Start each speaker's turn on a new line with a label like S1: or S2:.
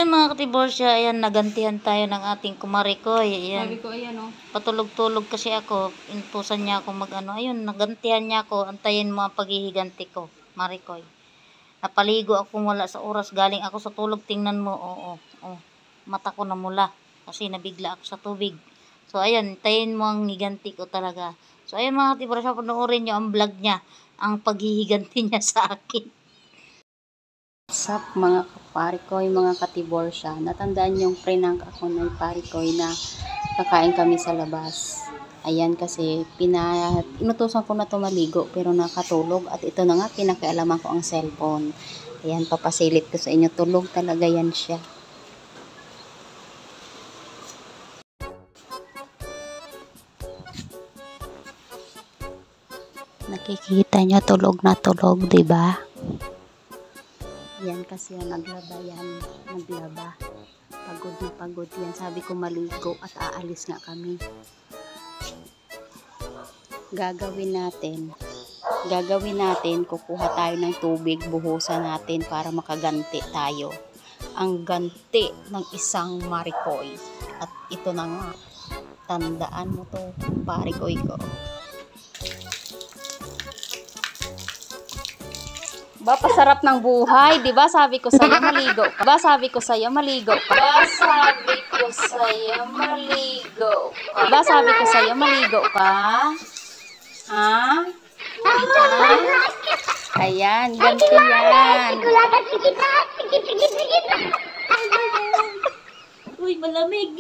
S1: Ayan mga katiborsya, ayan, nagantihan tayo ng ating kumarikoy. Ayan.
S2: Sabi ko, ayan o.
S1: Patulog-tulog kasi ako. Intusan niya ako mag-ano. Ayun, nagantihan niya ako. Antayin mo ang paghihiganti ko, Marikoy. Napaligo ako mula sa oras. Galing ako sa tulog. Tingnan mo. Oo. Oh. Mata ko na mula. Kasi nabigla ako sa tubig. So, ayan. Antayin mo ang higanti ko talaga. So, ayan mga katiborsya, panoorin niyo ang vlog niya. Ang paghihiganti niya sa akin.
S2: Sup mga kaparikoy, mga katiborsya. Natandaan yung prank ako ng parikoy na kakain kami sa labas. Ayan kasi inutusan ko na tumaligo pero nakatulog at ito na nga pinakialaman ko ang cellphone. Ayan, papasilip ko sa inyo. Tulog talaga yan siya. Nakikita nyo, tulog na tulog, diba? Yan kasi naglaba yan. Naglaba. Pagod na pagod yan. Sabi ko maligo at aalis nga kami. Gagawin natin, kukuha tayo ng tubig, buhusan natin para makaganti tayo. Ang ganti ng isang marikoy. At ito na nga. Tandaan mo to, parikoy ko. Ba, pasarap ng buhay, 'di ba? Sabi ko sa'yo maligo ka. Ba, sabi ko sa'yo maligo ka. Ba, sabi ko sa'yo maligo ka. Ba, sabi ko sa'yo maligo ka. Ha? Ayan, ganito yan.
S1: Uy, malamig.